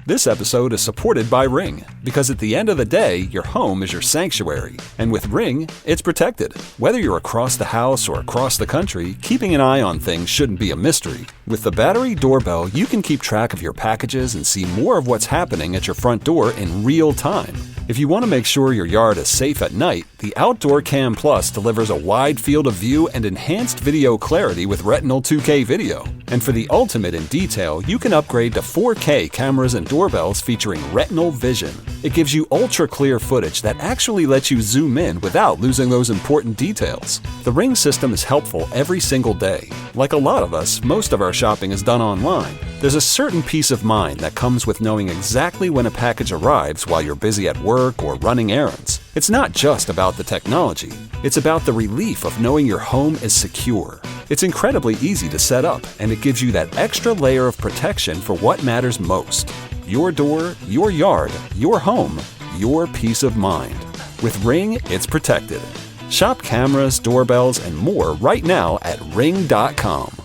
This episode is supported by Ring, because at the end of the day, your home is your sanctuary. And with Ring, it's protected. Whether you're across the house or across the country, keeping an eye on things shouldn't be a mystery. With the battery doorbell, you can keep track of your packages and see more of what's happening at your front door in real time. If you want to make sure your yard is safe at night, the Outdoor Cam Plus delivers a wide field of view and enhanced video clarity with Retinal 2K video. And for the ultimate in detail, you can upgrade to 4K cameras and doorbells featuring Retinal Vision. It gives you ultra-clear footage that actually lets you zoom in without losing those important details. The Ring system is helpful every single day. Like a lot of us, most of our shopping is done online. There's a certain peace of mind that comes with knowing exactly when a package arrives while you're busy at work or running errands. It's not just about the technology. It's about the relief of knowing your home is secure. It's incredibly easy to set up, and it gives you that extra layer of protection for what matters most. Your door, your yard, your home, your peace of mind. With Ring, it's protected. Shop cameras, doorbells, and more right now at ring.com.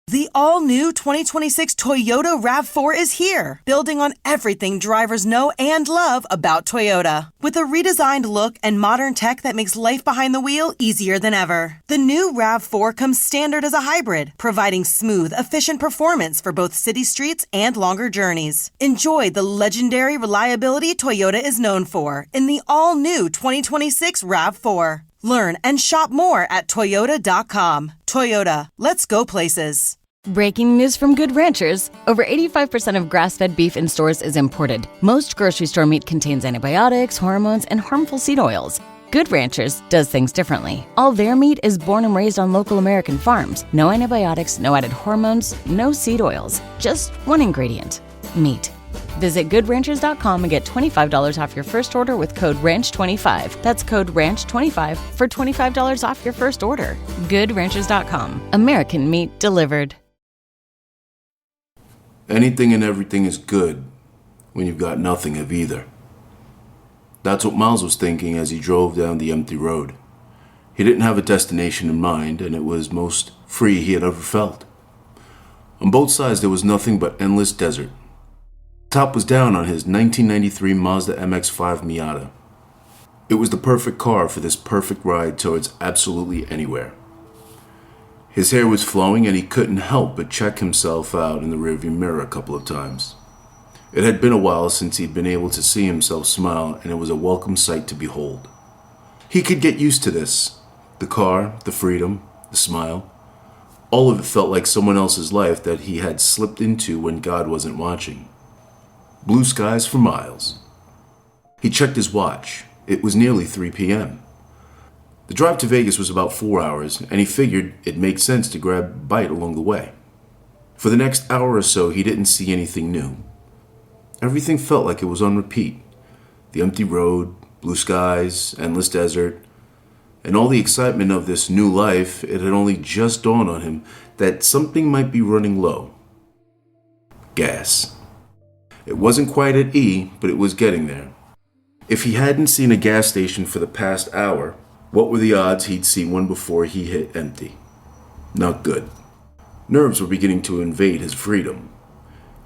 The all-new 2026 Toyota RAV4 is here, building on everything drivers know and love about Toyota. With a redesigned look and modern tech that makes life behind the wheel easier than ever. The new RAV4 comes standard as a hybrid, providing smooth, efficient performance for both city streets and longer journeys. Enjoy the legendary reliability Toyota is known for in the all-new 2026 RAV4. Learn and shop more at Toyota.com. Toyota, let's go places. Breaking news from Good Ranchers. Over 85% of grass-fed beef in stores is imported. Most grocery store meat contains antibiotics, hormones, and harmful seed oils. Good Ranchers does things differently. All their meat is born and raised on local American farms. No antibiotics, no added hormones, no seed oils. Just one ingredient, meat. Visit goodranchers.com and get $25 off your first order with code RANCH25. That's code RANCH25 for $25 off your first order. Goodranchers.com. American meat delivered. Anything and everything is good when you've got nothing of either. That's what Miles was thinking as he drove down the empty road. He didn't have a destination in mind, and it was most free he had ever felt. On both sides there was nothing but endless desert. Top was down on his 1993 Mazda MX-5 Miata. It was the perfect car for this perfect ride towards absolutely anywhere. His hair was flowing and he couldn't help but check himself out in the rearview mirror a couple of times. It had been a while since he'd been able to see himself smile, and it was a welcome sight to behold. He could get used to this. The car, the freedom, the smile. All of it felt like someone else's life that he had slipped into when God wasn't watching. Blue skies for miles. He checked his watch. It was nearly 3 p.m. The drive to Vegas was about 4 hours, and he figured it made sense to grab a bite along the way. For the next hour or so, he didn't see anything new. Everything felt like it was on repeat. The empty road, blue skies, endless desert, and all the excitement of this new life. It had only just dawned on him that something might be running low. Gas. It wasn't quite at E, but it was getting there. If he hadn't seen a gas station for the past hour, what were the odds he'd see one before he hit empty? Not good. Nerves were beginning to invade his freedom.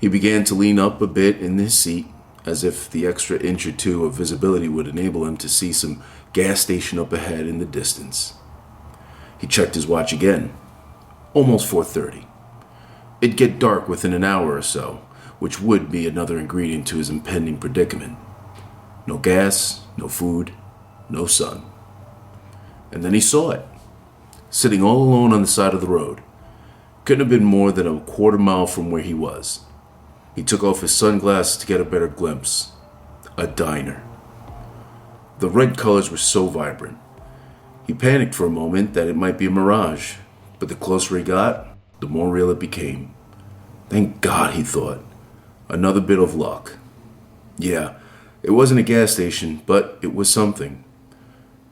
He began to lean up a bit in his seat, as if the extra inch or two of visibility would enable him to see some gas station up ahead in the distance. He checked his watch again. Almost 4:30. It'd get dark within an hour or so, which would be another ingredient to his impending predicament. No gas, no food, no sun. And then he saw it, sitting all alone on the side of the road. Couldn't have been more than a quarter mile from where he was. He took off his sunglasses to get a better glimpse. A diner. The red colors were so vibrant. He panicked for a moment that it might be a mirage, but the closer he got, the more real it became. Thank God, he thought. Another bit of luck. Yeah, it wasn't a gas station, but it was something.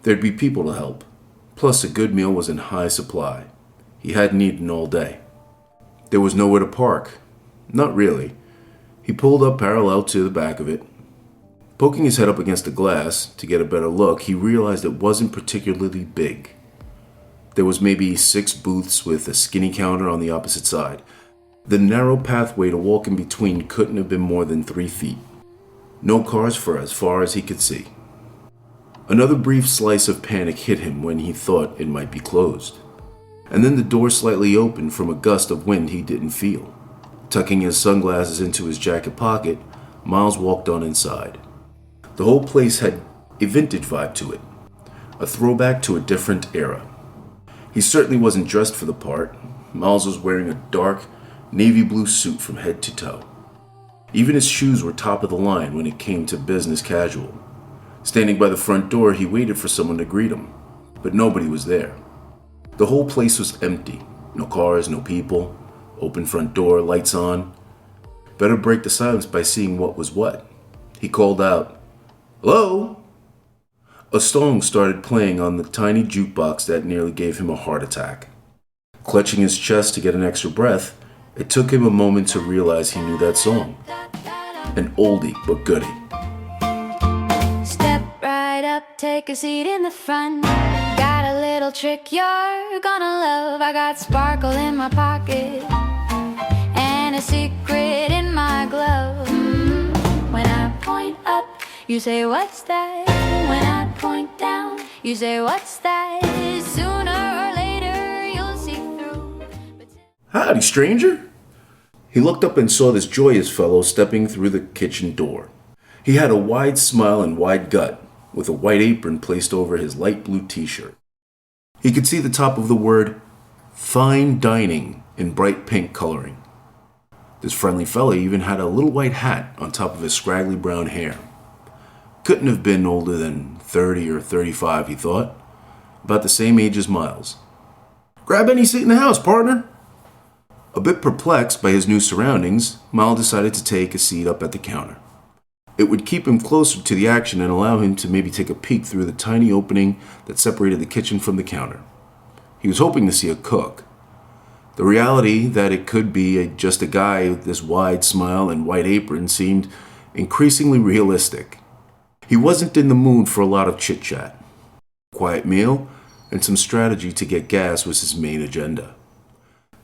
There'd be people to help. Plus, a good meal was in high supply. He hadn't eaten all day. There was nowhere to park. Not really. He pulled up parallel to the back of it. Poking his head up against the glass to get a better look, he realized it wasn't particularly big. There was maybe 6 booths with a skinny counter on the opposite side. The narrow pathway to walk in between couldn't have been more than 3 feet. No cars for as far as he could see. Another brief slice of panic hit him when he thought it might be closed. And then the door slightly opened from a gust of wind he didn't feel. Tucking his sunglasses into his jacket pocket, Miles walked on inside. The whole place had a vintage vibe to it, a throwback to a different era. He certainly wasn't dressed for the part. Miles was wearing a dark, navy blue suit from head to toe. Even his shoes were top of the line when it came to business casual. Standing by the front door, he waited for someone to greet him, but nobody was there. The whole place was empty. No cars, no people. Open front door, lights on. Better break the silence by seeing what was what. He called out, "Hello?" A song started playing on the tiny jukebox that nearly gave him a heart attack. Clutching his chest to get an extra breath, it took him a moment to realize he knew that song. An oldie but goodie. Step right up, take a seat in the front. Got a little trick you're gonna love. I got sparkle in my pocket and a secret in my glove. When I point up, you say, "What's that?" When I point down, you say, "What's that?" Sooner or later, you'll see through. "Howdy, stranger." He looked up and saw this joyous fellow stepping through the kitchen door. He had a wide smile and wide gut, with a white apron placed over his light blue t-shirt. He could see the top of the word "Fine Dining" in bright pink coloring. This friendly fellow even had a little white hat on top of his scraggly brown hair. Couldn't have been older than 30 or 35, he thought. About the same age as Miles. "Grab any seat in the house, partner." A bit perplexed by his new surroundings, Miles decided to take a seat up at the counter. It would keep him closer to the action and allow him to maybe take a peek through the tiny opening that separated the kitchen from the counter. He was hoping to see a cook. The reality that it could be just a guy with this wide smile and white apron seemed increasingly realistic. He wasn't in the mood for a lot of chit-chat. Quiet meal and some strategy to get gas was his main agenda.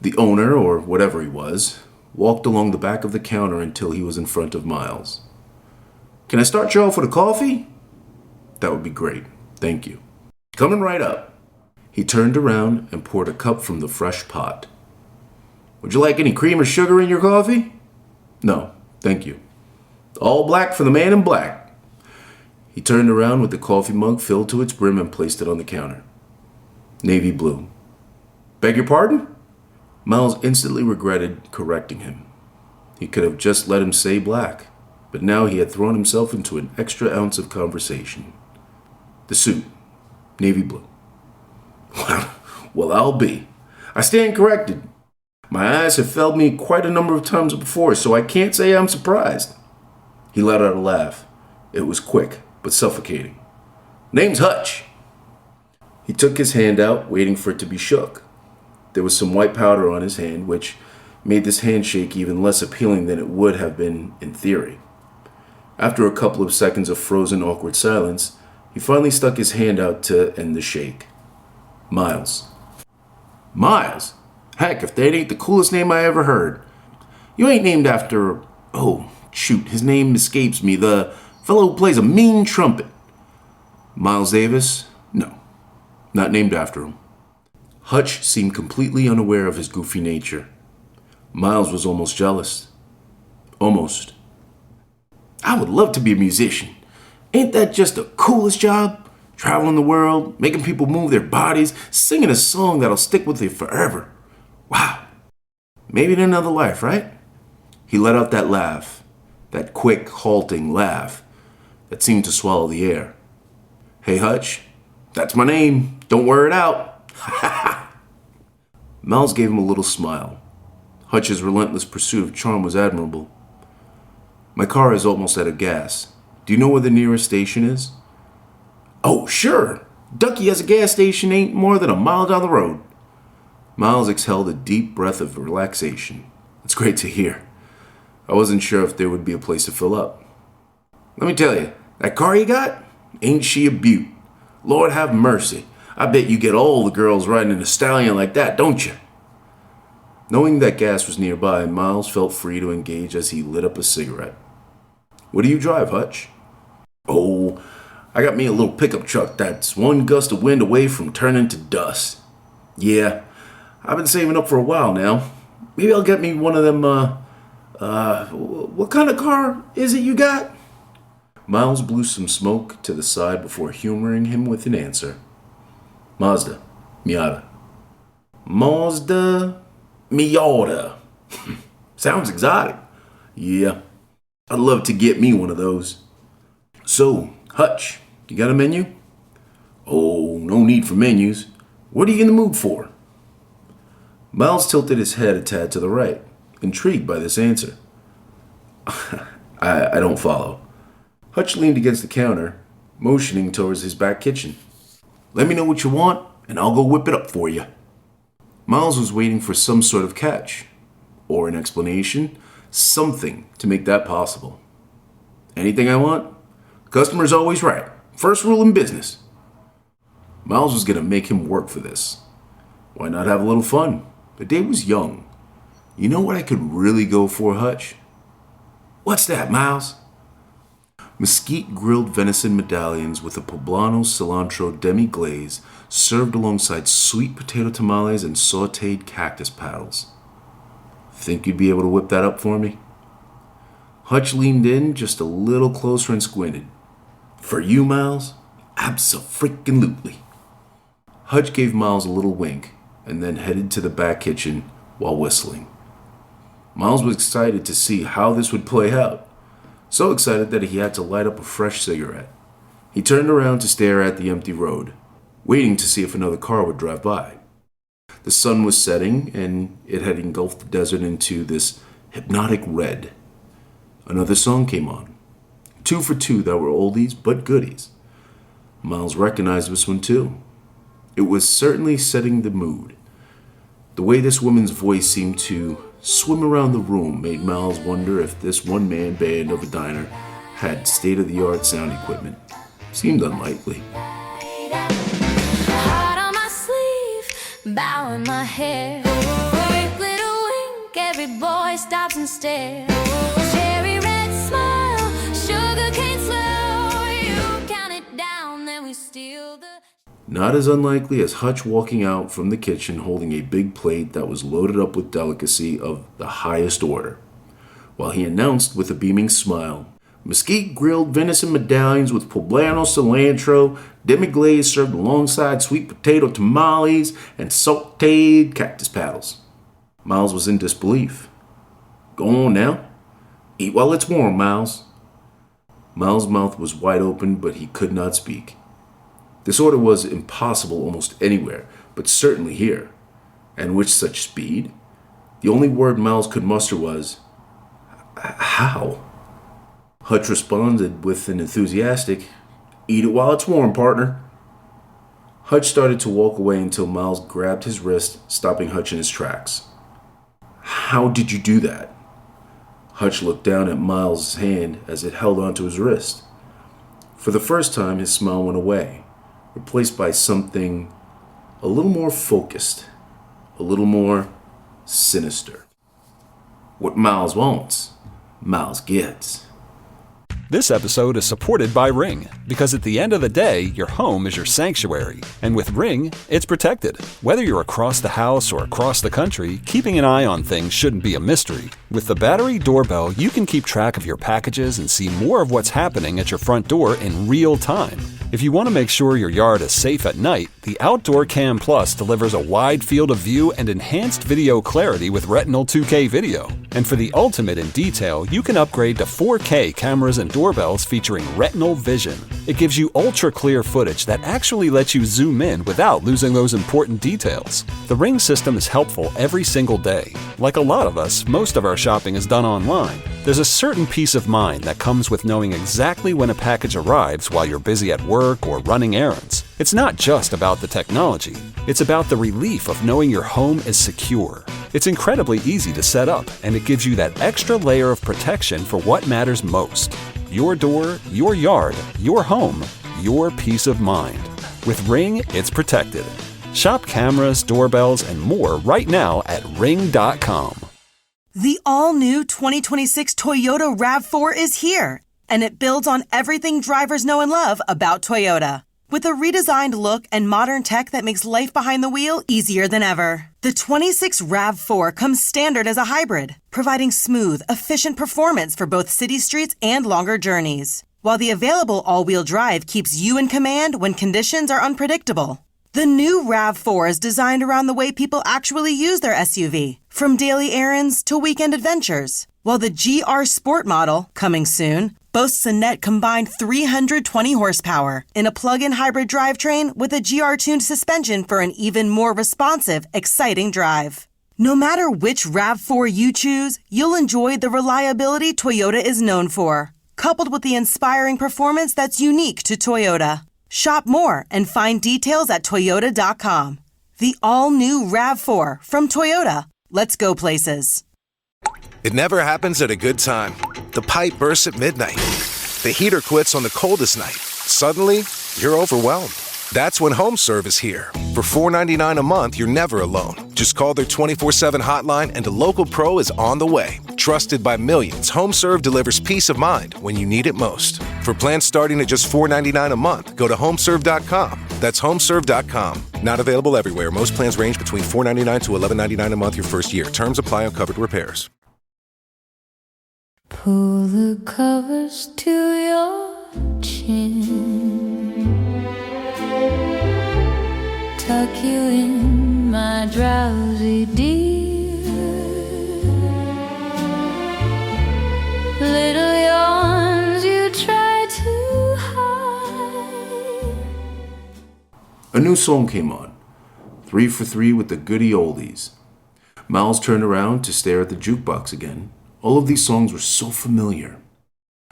The owner, or whatever he was, walked along the back of the counter until he was in front of Miles. "Can I start you off with a coffee?" "That would be great, thank you." "Coming right up." He turned around and poured a cup from the fresh pot. "Would you like any cream or sugar in your coffee?" "No, thank you." "All black for the man in black." He turned around with the coffee mug filled to its brim and placed it on the counter. "Navy blue." "Beg your pardon?" Miles instantly regretted correcting him. He could have just let him say black, but now he had thrown himself into an extra ounce of conversation. "The suit, navy blue." Well, I'll be. I stand corrected. My eyes have failed me quite a number of times before, so I can't say I'm surprised. He let out a laugh. It was quick, but suffocating. "Name's Hutch." He took his hand out, waiting for it to be shook. There was some white powder on his hand, which made this handshake even less appealing than it would have been in theory. After a couple of seconds of frozen, awkward silence, he finally stuck his hand out to end the shake. "Miles." "Miles? Heck, if that ain't the coolest name I ever heard. You ain't named after... Oh, shoot, his name escapes me. The fellow who plays a mean trumpet." "Miles Davis? No, not named after him." Hutch seemed completely unaware of his goofy nature. Miles was almost jealous. Almost. "I would love to be a musician. Ain't that just the coolest job? Traveling the world, making people move their bodies, singing a song that'll stick with you forever. Wow. Maybe in another life, right?" He let out that laugh, that quick, halting laugh that seemed to swallow the air. "Hey, Hutch, that's my name. Don't wear it out." Miles gave him a little smile. Hutch's relentless pursuit of charm was admirable. "My car is almost out of gas. Do you know where the nearest station is?" "Oh, sure. Ducky has a gas station ain't more than a mile down the road." Miles exhaled a deep breath of relaxation. "It's great to hear. I wasn't sure if there would be a place to fill up." "Let me tell you, that car you got, ain't she a beaut? Lord have mercy. I bet you get all the girls riding in a stallion like that, don't you?" Knowing that gas was nearby, Miles felt free to engage as he lit up a cigarette. "What do you drive, Hutch?" "Oh, I got me a little pickup truck that's one gust of wind away from turning to dust. Yeah, I've been saving up for a while now. Maybe I'll get me one of them, what kind of car is it you got?" Miles blew some smoke to the side before humoring him with an answer. "Mazda Miata." "Mazda Miata. Sounds exotic. Yeah, I'd love to get me one of those." "So, Hutch, you got a menu?" "Oh, no need for menus. What are you in the mood for?" Miles tilted his head a tad to the right, intrigued by this answer. I don't follow." Hutch leaned against the counter, motioning towards his back kitchen. "Let me know what you want, and I'll go whip it up for you." Miles was waiting for some sort of catch, or an explanation, something to make that possible. "Anything I want? Customer's always right. First rule in business." Miles was going to make him work for this. Why not have a little fun? The day was young. "You know what I could really go for, Hutch?" "What's that, Miles?" Mesquite grilled venison medallions with a poblano cilantro demi-glaze served alongside sweet potato tamales and sautéed cactus paddles. "Think you'd be able to whip that up for me?" Hutch leaned in just a little closer and squinted. "For you, Miles? Abso-freaking-lutely." Hutch gave Miles a little wink and then headed to the back kitchen while whistling. Miles was excited to see how this would play out. So excited that he had to light up a fresh cigarette. He turned around to stare at the empty road, waiting to see if another car would drive by. The sun was setting, and it had engulfed the desert into this hypnotic red. Another song came on. 2 for 2 that were oldies but goodies. Miles recognized this one too. It was certainly setting the mood. The way this woman's voice seemed to swim around the room made Miles wonder if this one-man band of a diner had state-of-the-art sound equipment. Seemed unlikely. Heart on my sleeve, bow in my hair. Quick little wink, every boy stops and stares. Cherry red smile, sugar cane slow. You count it down, then we steal the... Not as unlikely as Hutch walking out from the kitchen holding a big plate that was loaded up with delicacy of the highest order, while he announced with a beaming smile, "Mesquite grilled venison medallions with poblano cilantro, demi-glaze served alongside sweet potato tamales and sautéed cactus paddles." Miles was in disbelief. "Go on now. Eat while it's warm, Miles." Miles' mouth was wide open, but he could not speak. This order was impossible almost anywhere, but certainly here. And with such speed? The only word Miles could muster was, "How?" Hutch responded with an enthusiastic, "Eat it while it's warm, partner." Hutch started to walk away until Miles grabbed his wrist, stopping Hutch in his tracks. "How did you do that?" Hutch looked down at Miles' hand as it held onto his wrist. For the first time, his smile went away, replaced by something a little more focused, a little more sinister. What Miles wants, Miles gets. This episode is supported by Ring, because at the end of the day, your home is your sanctuary. And with Ring, it's protected. Whether you're across the house or across the country, keeping an eye on things shouldn't be a mystery. With the battery doorbell, you can keep track of your packages and see more of what's happening at your front door in real time. If you want to make sure your yard is safe at night, the Outdoor Cam Plus delivers a wide field of view and enhanced video clarity with Retinal 2K video. And for the ultimate in detail, you can upgrade to 4K cameras and doorbells featuring Retinal Vision. It gives you ultra-clear footage that actually lets you zoom in without losing those important details. The Ring system is helpful every single day. Like a lot of us, most of our shopping is done online. There's a certain peace of mind that comes with knowing exactly when a package arrives while you're busy at work or running errands. It's not just about the technology. It's about the relief of knowing your home is secure. It's incredibly easy to set up, and it gives you that extra layer of protection for what matters most. Your door, your yard, your home, your peace of mind. With Ring, it's protected. Shop cameras, doorbells, and more right now at Ring.com. The all-new 2026 Toyota RAV4 is here, and it builds on everything drivers know and love about Toyota. With a redesigned look and modern tech that makes life behind the wheel easier than ever. The 26 RAV4 comes standard as a hybrid, providing smooth, efficient performance for both city streets and longer journeys. While the available all-wheel drive keeps you in command when conditions are unpredictable. The new RAV4 is designed around the way people actually use their SUV, from daily errands to weekend adventures. While the GR Sport model, coming soon, boasts a net combined 320 horsepower in a plug-in hybrid drivetrain with a GR-tuned suspension for an even more responsive, exciting drive. No matter which RAV4 you choose, you'll enjoy the reliability Toyota is known for, coupled with the inspiring performance that's unique to Toyota. Shop more and find details at Toyota.com. The all-new RAV4 from Toyota. Let's go places. It never happens at a good time. The pipe bursts at midnight. The heater quits on the coldest night. Suddenly, you're overwhelmed. That's when HomeServe is here. For $4.99 a month, you're never alone. Just call their 24/7 hotline and a local pro is on the way. Trusted by millions, HomeServe delivers peace of mind when you need it most. For plans starting at just $4.99 a month, go to HomeServe.com. That's HomeServe.com. Not available everywhere. Most plans range between $4.99 to $11.99 a month your first year. Terms apply on covered repairs. Pull the covers to your chin. Tuck you in, my drowsy dear. Little yawns you try to hide. A new song came on. 3 for 3 with the goody oldies. Miles turned around to stare at the jukebox again. All of these songs were so familiar.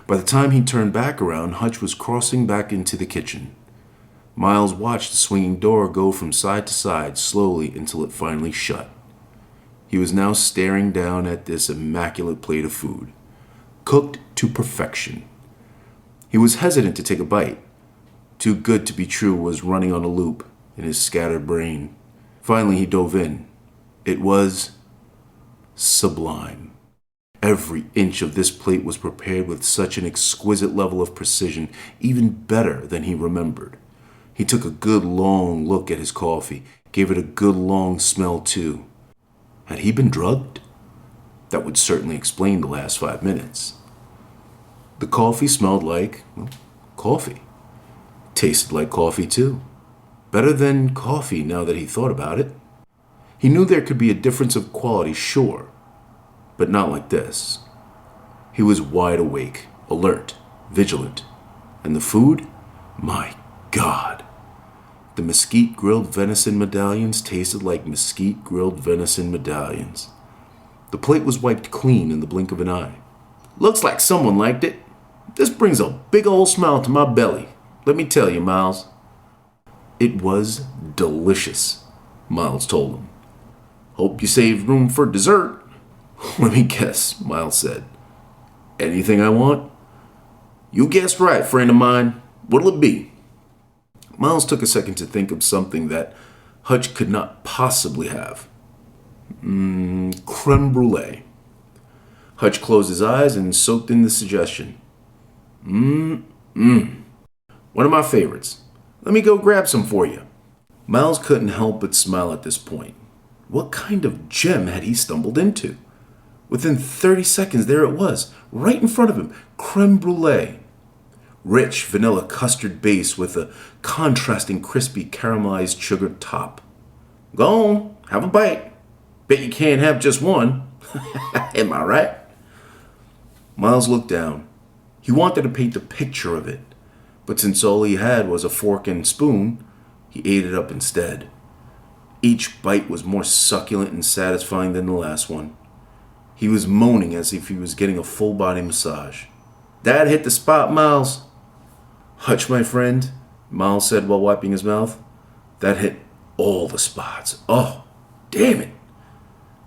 By the time he turned back around, Hutch was crossing back into the kitchen. Miles watched the swinging door go from side to side slowly until it finally shut. He was now staring down at this immaculate plate of food, cooked to perfection. He was hesitant to take a bite. Too good to be true was running on a loop in his scattered brain. Finally, he dove in. It was sublime. Every inch of this plate was prepared with such an exquisite level of precision, even better than he remembered. He took a good long look at his coffee, gave it a good long smell too. Had he been drugged? That would certainly explain the last 5 minutes. The coffee smelled like, coffee. Tasted like coffee too. Better than coffee now that he thought about it. He knew there could be a difference of quality, sure. But not like this. He was wide awake, alert, vigilant. And the food? My God. The mesquite grilled venison medallions tasted like mesquite grilled venison medallions. The plate was wiped clean in the blink of an eye. Looks like someone liked it. This brings a big old smile to my belly. Let me tell you, Miles. It was delicious, Miles told him. Hope you saved room for dessert. Let me guess, Miles said. Anything I want? You guessed right, friend of mine. What'll it be? Miles took a second to think of something that Hutch could not possibly have. Creme brulee. Hutch closed his eyes and soaked in the suggestion. One of my favorites. Let me go grab some for you. Miles couldn't help but smile at this point. What kind of gem had he stumbled into? Within 30 seconds, there it was, right in front of him, creme brulee. Rich vanilla custard base with a contrasting crispy caramelized sugar top. Go on, have a bite. Bet you can't have just one. Am I right? Miles looked down. He wanted to paint a picture of it, but since all he had was a fork and spoon, he ate it up instead. Each bite was more succulent and satisfying than the last one. He was moaning as if he was getting a full-body massage. That hit the spot, Miles. Hutch, my friend, Miles said while wiping his mouth. That hit all the spots. Oh, damn it.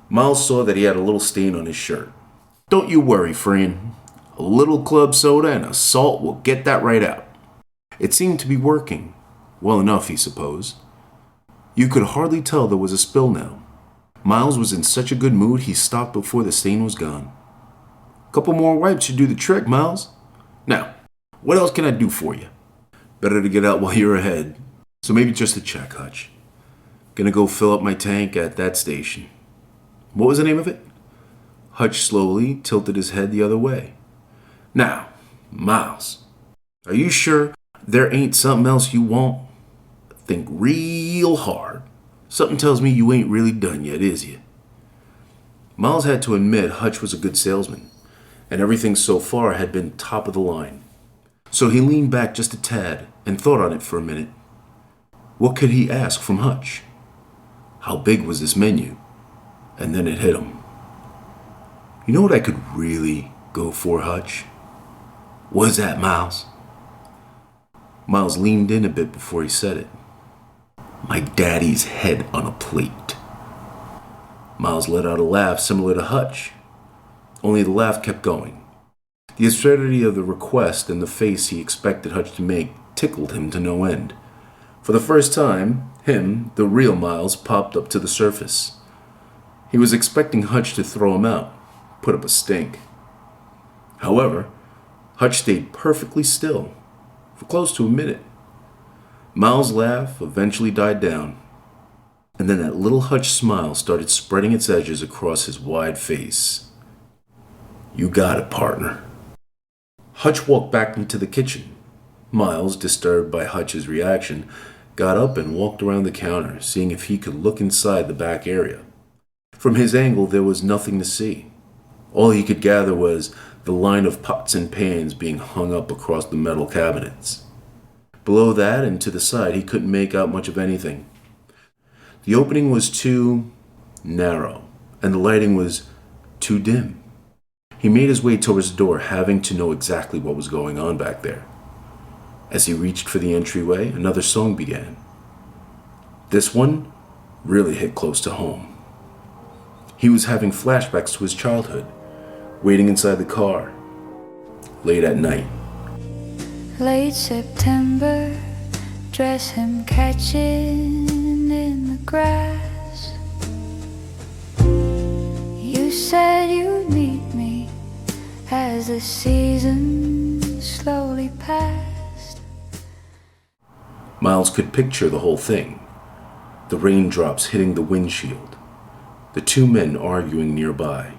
Miles saw that he had a little stain on his shirt. Don't you worry, friend. A little club soda and a salt will get that right out. It seemed to be working. Well enough, he supposed. You could hardly tell there was a spill now. Miles was in such a good mood he stopped before the stain was gone. Couple more wipes should do the trick, Miles. Now, what else can I do for you? Better to get out while you're ahead. So maybe just a check, Hutch. Gonna go fill up my tank at that station. What was the name of it? Hutch slowly tilted his head the other way. Now, Miles, are you sure there ain't something else you want? Think real hard. Something tells me you ain't really done yet, is you? Miles had to admit Hutch was a good salesman, and everything so far had been top of the line. So he leaned back just a tad and thought on it for a minute. What could he ask from Hutch? How big was this menu? And then it hit him. You know what I could really go for, Hutch? What's that, Miles? Miles leaned in a bit before he said it. My daddy's head on a plate. Miles let out a laugh similar to Hutch, only the laugh kept going. The absurdity of the request and the face he expected Hutch to make tickled him to no end. For the first time, the real Miles, popped up to the surface. He was expecting Hutch to throw him out, put up a stink. However, Hutch stayed perfectly still for close to a minute. Miles' laugh eventually died down, and then that little Hutch smile started spreading its edges across his wide face. You got it, partner. Hutch walked back into the kitchen. Miles, disturbed by Hutch's reaction, got up and walked around the counter, seeing if he could look inside the back area. From his angle, there was nothing to see. All he could gather was the line of pots and pans being hung up across the metal cabinets. Below that and to the side, he couldn't make out much of anything. The opening was too narrow, and the lighting was too dim. He made his way towards the door, having to know exactly what was going on back there. As he reached for the entryway, another song began. This one really hit close to home. He was having flashbacks to his childhood, waiting inside the car, late at night. Late September, dress him catching in the grass. You said you'd meet me as the season slowly passed. Miles could picture the whole thing. The raindrops hitting the windshield. The two men arguing nearby.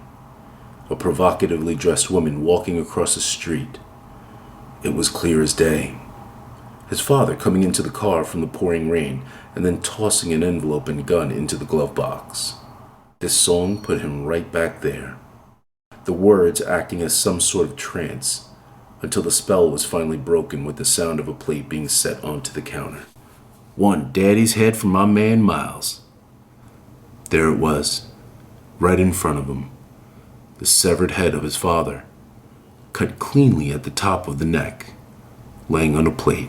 A provocatively dressed woman walking across the street. It was clear as day. His father coming into the car from the pouring rain and then tossing an envelope and gun into the glove box. This song put him right back there. The words acting as some sort of trance, until the spell was finally broken with the sound of a plate being set onto the counter. One daddy's head from my man Miles. There it was, right in front of him. The severed head of his father, cut cleanly at the top of the neck, laying on a plate.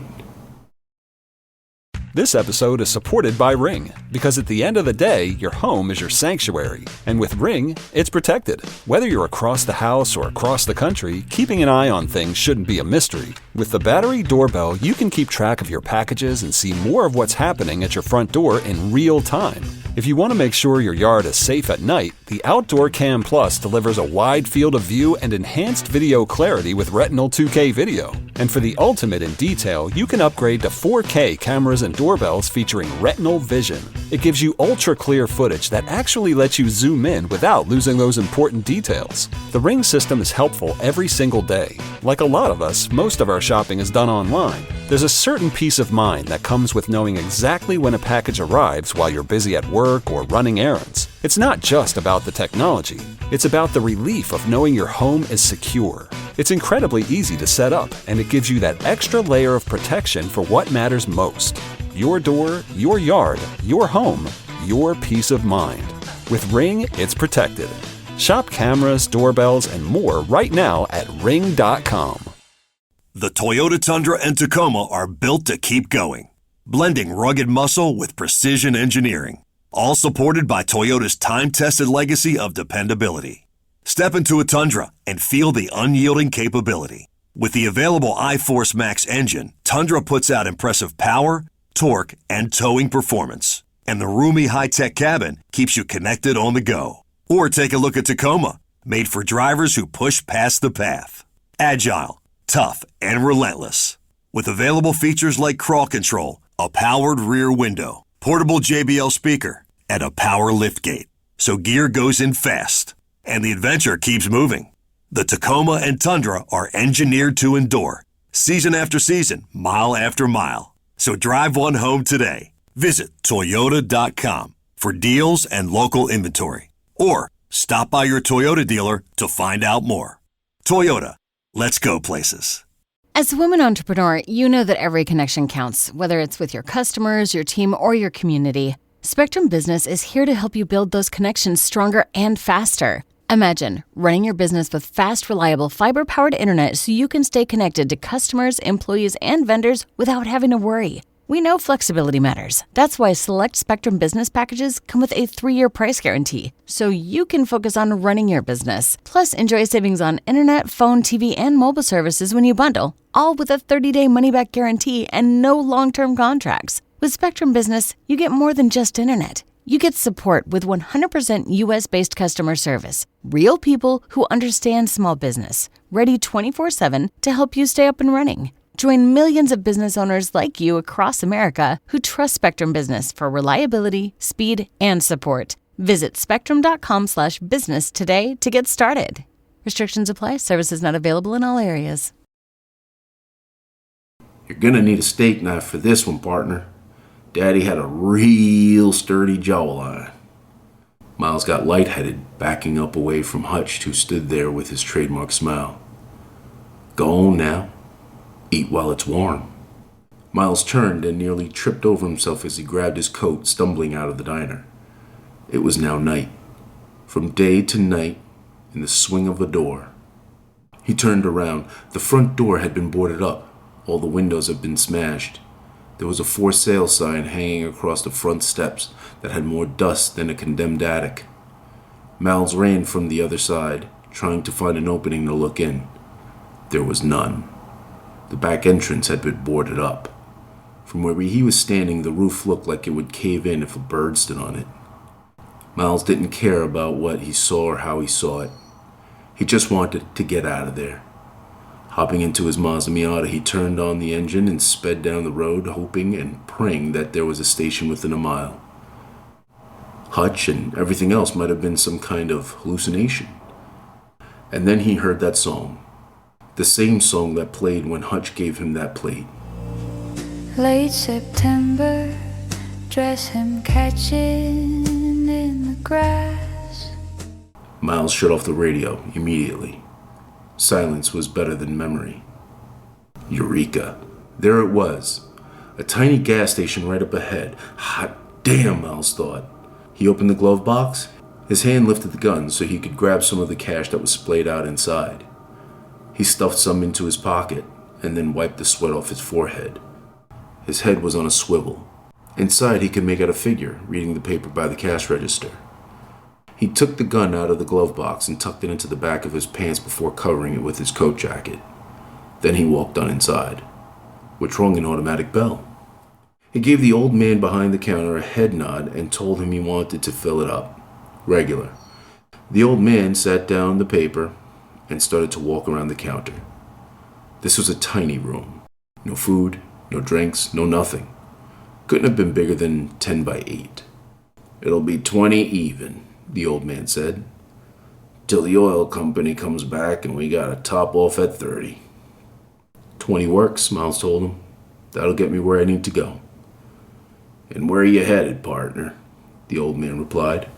This episode is supported by Ring, because at the end of the day, your home is your sanctuary. And with Ring, it's protected. Whether you're across the house or across the country, keeping an eye on things shouldn't be a mystery. With the battery doorbell, you can keep track of your packages and see more of what's happening at your front door in real time. If you want to make sure your yard is safe at night, the Outdoor Cam Plus delivers a wide field of view and enhanced video clarity with Retinal 2K video. And for the ultimate in detail, you can upgrade to 4K cameras and doorbells featuring Retinal Vision. It gives you ultra-clear footage that actually lets you zoom in without losing those important details. The Ring system is helpful every single day. Like a lot of us, most of our shopping is done online. There's a certain peace of mind that comes with knowing exactly when a package arrives while you're busy at work or running errands. It's not just about the technology. It's about the relief of knowing your home is secure. It's incredibly easy to set up, and it gives you that extra layer of protection for what matters most. Your door, your yard, your home, your peace of mind. With Ring, it's protected. Shop cameras, doorbells, and more right now at ring.com. The Toyota Tundra and Tacoma are built to keep going, blending rugged muscle with precision engineering, all supported by Toyota's time-tested legacy of dependability. Step into a Tundra and feel the unyielding capability. With the available iForce Max engine, Tundra puts out impressive power, torque, and towing performance. And the roomy high-tech cabin keeps you connected on the go. Or take a look at Tacoma, made for drivers who push past the path. Agile, tough, and relentless. With available features like crawl control, a powered rear window, portable JBL speaker, and a power liftgate. So gear goes in fast, and the adventure keeps moving. The Tacoma and Tundra are engineered to endure, season after season, mile after mile. So drive one home today. Visit Toyota.com for deals and local inventory. Or stop by your Toyota dealer to find out more. Toyota, let's go places. As a woman entrepreneur, you know that every connection counts, whether it's with your customers, your team, or your community. Spectrum Business is here to help you build those connections stronger and faster. Imagine running your business with fast, reliable, fiber-powered internet so you can stay connected to customers, employees, and vendors without having to worry. We know flexibility matters. That's why select Spectrum Business packages come with a 3-year price guarantee, so you can focus on running your business. Plus, enjoy savings on internet, phone, TV, and mobile services when you bundle, all with a 30-day money-back guarantee and no long-term contracts. With Spectrum Business, you get more than just internet. You get support with 100% U.S.-based customer service. Real people who understand small business, ready 24/7 to help you stay up and running. Join millions of business owners like you across America who trust Spectrum Business for reliability, speed, and support. Visit spectrum.com/business today to get started. Restrictions apply. Services not available in all areas. You're gonna need a steak knife for this one, partner. Daddy had a real sturdy jawline. Miles got lightheaded, backing up away from Hutch, who stood there with his trademark smile. Go on now. Eat while it's warm. Miles turned and nearly tripped over himself as he grabbed his coat, stumbling out of the diner. It was now night. From day to night, in the swing of a door. He turned around. The front door had been boarded up. All the windows had been smashed. There was a for sale sign hanging across the front steps that had more dust than a condemned attic. Miles ran from the other side, trying to find an opening to look in. There was none. The back entrance had been boarded up. From where he was standing, the roof looked like it would cave in if a bird stood on it. Miles didn't care about what he saw or how he saw it. He just wanted to get out of there. Hopping into his Mazda Miata, he turned on the engine and sped down the road, hoping and praying that there was a station within a mile. Hutch and everything else might have been some kind of hallucination. And then he heard that song. The same song that played when Hutch gave him that plate. Late September, dress him catching in the grass. Miles shut off the radio immediately. Silence was better than memory. Eureka. There it was. A tiny gas station right up ahead. Hot damn, Miles thought. He opened the glove box. His hand lifted the gun so he could grab some of the cash that was splayed out inside. He stuffed some into his pocket and then wiped the sweat off his forehead. His head was on a swivel. Inside he could make out a figure reading the paper by the cash register. He took the gun out of the glove box and tucked it into the back of his pants before covering it with his coat jacket. Then he walked on inside, which rung an automatic bell. He gave the old man behind the counter a head nod and told him he wanted to fill it up. Regular. The old man sat down the paper and started to walk around the counter. This was a tiny room. No food, no drinks, no nothing. Couldn't have been bigger than 10 by 8. It'll be 20 even, the old man said. Till the oil company comes back and we gotta top off at 30. 20 works, Miles told him. That'll get me where I need to go. And where are you headed, partner? The old man replied.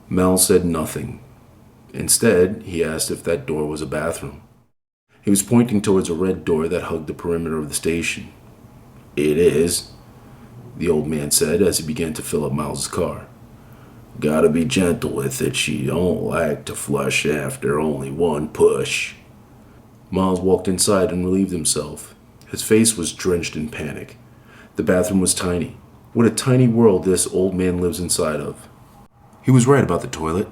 Miles said nothing. Instead, he asked if that door was a bathroom. He was pointing towards a red door that hugged the perimeter of the station. It is, the old man said as he began to fill up Miles' car. Gotta be gentle with it. She don't like to flush after only one push. Miles walked inside and relieved himself. His face was drenched in panic. The bathroom was tiny. What a tiny world this old man lives inside of. He was right about the toilet.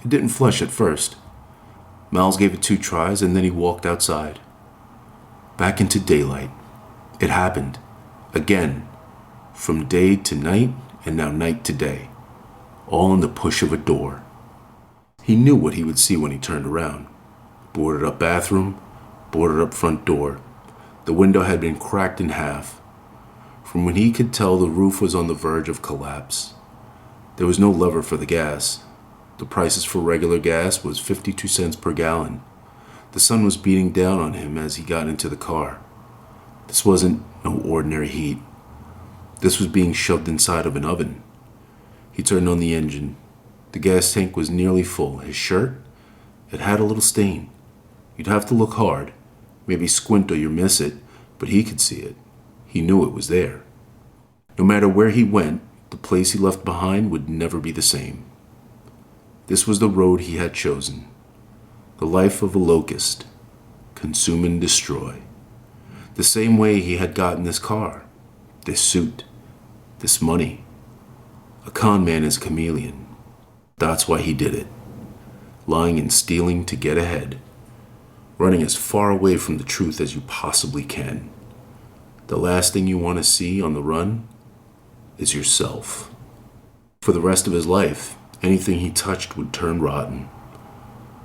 It didn't flush at first. Miles gave it 2 tries and then he walked outside. Back into daylight. It happened. Again. From day to night and now night to day, all in the push of a door. He knew what he would see when he turned around. Boarded up bathroom, boarded up front door. The window had been cracked in half. From when he could tell, the roof was on the verge of collapse. There was no lever for the gas. The prices for regular gas was 52 cents per gallon. The sun was beating down on him as he got into the car. This wasn't no ordinary heat. This was being shoved inside of an oven. He turned on the engine. The gas tank was nearly full. His shirt? It had a little stain. You'd have to look hard, maybe squint or you'd miss it, but he could see it. He knew it was there. No matter where he went, the place he left behind would never be the same. This was the road he had chosen. The life of a locust. Consume and destroy. The same way he had gotten this car, this suit, this money. A con man is a chameleon. That's why he did it. Lying and stealing to get ahead. Running as far away from the truth as you possibly can. The last thing you want to see on the run is yourself. For the rest of his life, anything he touched would turn rotten.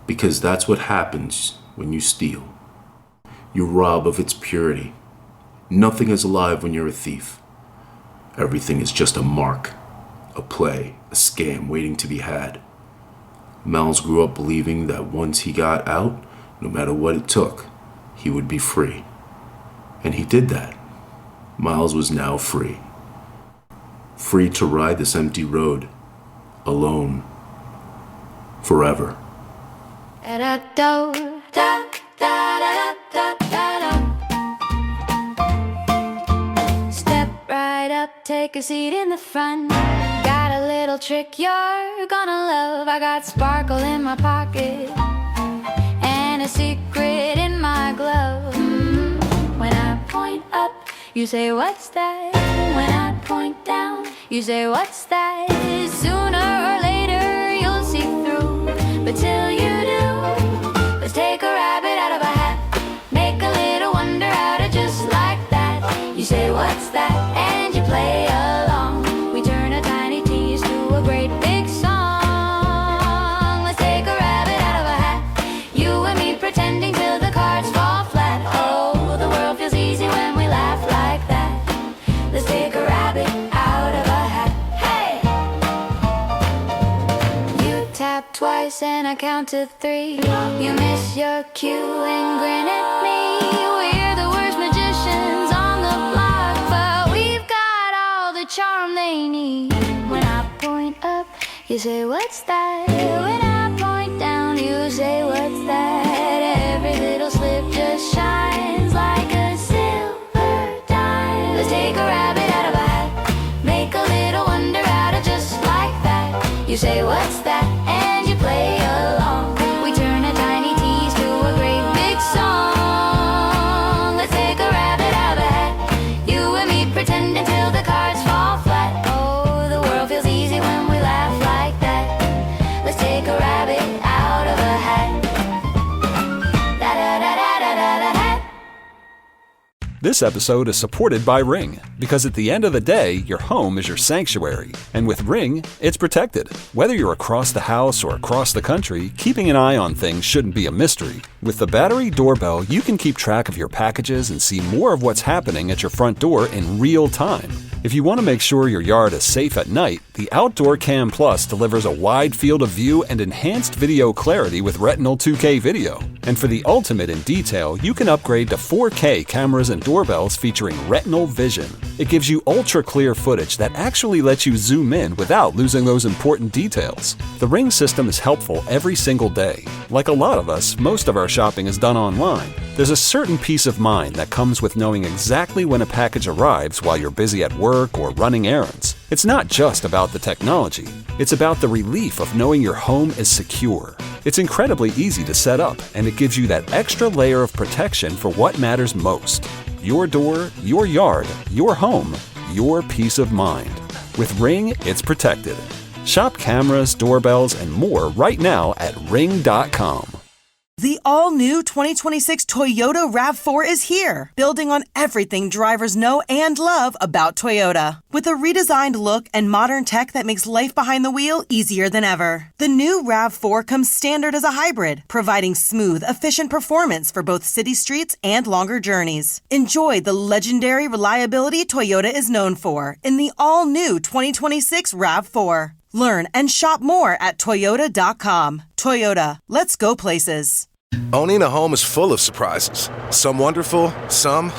Because that's what happens when you steal. You rob of its purity. Nothing is alive when you're a thief. Everything is just a mark, a play, a scam waiting to be had. Miles grew up believing that once he got out, no matter what it took, he would be free. And he did that. Miles was now free. Free to ride this empty road, alone, forever. Step right up, take a seat in the front. Got a little trick you're gonna love. I got sparkle in my pocket and a secret in my glove. When I point up, you say, what's that? When I point down, you say, what's that? Sooner or later you'll see through, but till you do, let's take a rabbit out of a hat, make a little wonder out of just like that. You say, what's that? And you play along. We turn a tiny tease to a great big song. Let's take a rabbit out of a hat, you and me pretending till the cards fall flat. Oh, the world feels easy when we laugh like that. Let's take a rabbit out of a hat. Hey! You tap twice and I count to 3. You miss your cue and grin at me. We're the worst magicians on the block, but we've got all the charm they need. When I point up, you say, what's that? When I point down, you say, what's that? Every little slip just shines like a silver dime. Let's take a rabbit out of a hat, make a little wonder out of just like that. You say, what's that? And you play along. We turn a tiny tease to a great big song. Let's take a rabbit out of a hat, you and me pretending till the cards fall flat. Oh, the world feels easy when we laugh like that. Let's take a rabbit out of a hat. Da da da da da da da hat. This episode is supported by Ring, because at the end of the day, your home is your sanctuary. And with Ring, it's protected. Whether you're across the house or across the country, keeping an eye on things shouldn't be a mystery. With the battery doorbell, you can keep track of your packages and see more of what's happening at your front door in real time. If you want to make sure your yard is safe at night, the Outdoor Cam Plus delivers a wide field of view and enhanced video clarity with Retinal 2K video. And for the ultimate in detail, you can upgrade to 4K cameras and doorbells featuring Retinal Vision. It gives you ultra-clear footage that actually lets you zoom in without losing those important details. The Ring system is helpful every single day. Like a lot of us, most of our shopping is done online. There's a certain peace of mind that comes with knowing exactly when a package arrives while you're busy at work or running errands. It's not just about the technology. It's about the relief of knowing your home is secure. It's incredibly easy to set up, and it gives you that extra layer of protection for what matters most. Your door, your yard, your home, your peace of mind. With Ring, it's protected. Shop cameras, doorbells, and more right now at Ring.com. The all-new 2026 Toyota RAV4 is here, building on everything drivers know and love about Toyota. With a redesigned look and modern tech that makes life behind the wheel easier than ever. The new RAV4 comes standard as a hybrid, providing smooth, efficient performance for both city streets and longer journeys. Enjoy the legendary reliability Toyota is known for in the all-new 2026 RAV4. Learn and shop more at Toyota.com. Toyota, let's go places. Owning a home is full of surprises. Some wonderful, some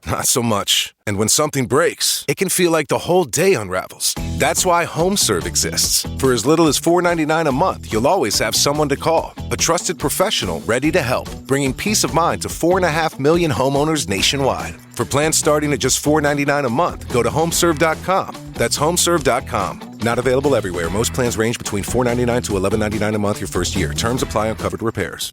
not so much. And when something breaks, it can feel like the whole day unravels. That's why HomeServe exists. For as little as $4.99 a month, you'll always have someone to call. A trusted professional ready to help, bringing peace of mind to 4.5 million homeowners nationwide. For plans starting at just $4.99 a month, go to HomeServe.com. That's HomeServe.com. Not available everywhere. Most plans range between $4.99 to $11.99 a month your first year. Terms apply on covered repairs.